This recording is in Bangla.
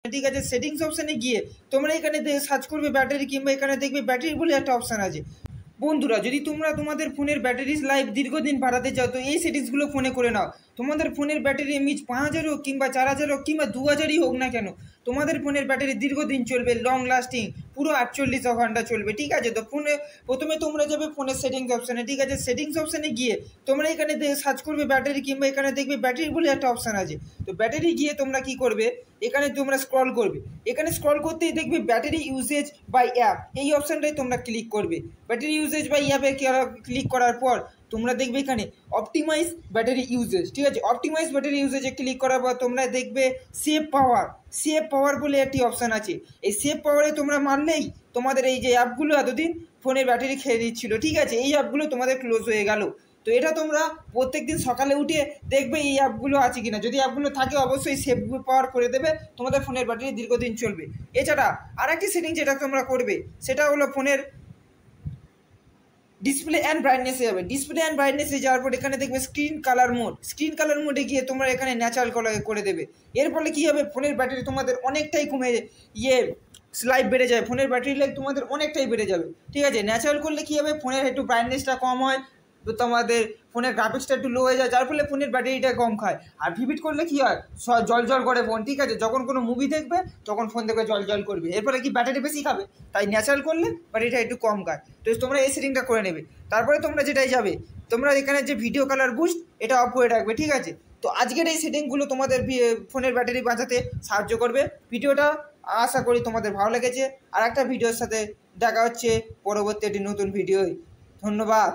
ঠিক আছে, সেটিংস অপশানে গিয়ে তোমরা এখানে সার্চ করবে ব্যাটারি, কিংবা এখানে দেখবে ব্যাটারি বলে একটা অপশান আছে। বন্ধুরা, যদি তোমরা তোমাদের ফোনের ব্যাটারি লাইফ দীর্ঘদিন বাড়াতে চাও তো এই সেটিংসগুলো ফোনে করে নাও। তোমাদের ফোনের ব্যাটারি এমএইচ 5000 হোক কিংবা 4000 হোক কিংবা 2000ই হোক না কেন, তোমাদের ফোনের ব্যাটারি দীর্ঘদিন চলবে, লং লাস্টিং, পুরো 48 ঘন্টা চলবে। ঠিক আছে, তো ফোনে প্রথমে তোমরা যাবে ফোনের সেটিংস অপশানে। ঠিক আছে, সেটিংস অপশানে গিয়ে তোমরা এখানে সার্চ করবে ব্যাটারি, কিংবা এখানে দেখবে ব্যাটারি বলে একটা অপশান আছে। তো ব্যাটারি গিয়ে তোমরা কি করবে, এখানে তোমরা স্ক্রল করবে। এখানে স্ক্রল করতেই দেখবে ব্যাটারি ইউজেজ বাই অ্যাপ, এই অপশানটাই তোমরা ক্লিক করবে। ব্যাটারি ইউজেজ বাই অ্যাপে ক্লিক করার পর তোমরা দেখবে এখানে অপটিমাইজ ব্যাটারি ইউজেজ। ঠিক আছে, অপটিমাইজ ব্যাটারি ইউজেজে ক্লিক করার পর তোমরা দেখবে সেভ পাওয়ার বলে একটি অপশান আছে। এই সেভ পাওয়ারে তোমরা মারলেই তোমাদের এই যে অ্যাপগুলো এতদিন ফোনের ব্যাটারি খেয়ে দিচ্ছিল, ঠিক আছে, এই অ্যাপগুলো তোমাদের ক্লোজ হয়ে গেল। তো এটা তোমরা প্রত্যেকদিন সকালে উঠে দেখবে এই অ্যাপগুলো আছে কিনা, যদি অ্যাপগুলো থাকে অবশ্যই সেভ পাওয়ার করে দেবে, তোমাদের ফোনের ব্যাটারি দীর্ঘদিন চলবে। এছাড়া আরেকটি সেটিং যেটা তোমরা করবে সেটা হলো ফোনের ডিসপ্লে অ্যান্ড ব্রাইটনেসে যাবে। ডিসপ্লে অ্যান্ড ব্রাইটনেসে যাওয়ার পর এখানে দেখবে স্ক্রিন কালার মোডে গিয়ে তোমরা এখানে ন্যাচারাল কালার করে দেবে। এর ফলে কী হবে, ফোনের ব্যাটারি তোমাদের অনেকটাই কমে লাইফ বেড়ে যায়, ফোনের ব্যাটারি লাইফ তোমাদের অনেকটাই বেড়ে যাবে। ঠিক আছে, ন্যাচারাল করলে কী হবে, ফোনের একটু ব্রাইটনেসটা কম হয়, তো তোমাদের ফোনের গ্রাফিক্সটা একটু লো হয়ে যায়, যার ফলে ফোনের ব্যাটারিটা কম খায়। আর ভিভিড করলে কী হয়, জল করে ফোন। ঠিক আছে, যখন কোনো মুভি দেখবে তখন ফোন দেখবে জল করবে, এরপরে কি ব্যাটারি বেশি খাবে। তাই ন্যাচারাল করলে ব্যাটারিটা একটু কম খায়। তো তোমরা এই সেটিংটা করে নেবে। তারপরে তোমরা যেটাই যাবে, তোমরা এখানে যে ভিডিও কালার বুস্ট এটা অফ করে রাখবে। ঠিক আছে, তো আজকের এই সেটিংগুলো তোমাদের ফোনের ব্যাটারি বাঁচাতে সাহায্য করবে। ভিডিওটা আশা করি তোমাদের ভালো লেগেছে। আর একটা ভিডিওর সাথে দেখা হচ্ছে পরবর্তী একটি নতুন ভিডিওয়। ধন্যবাদ।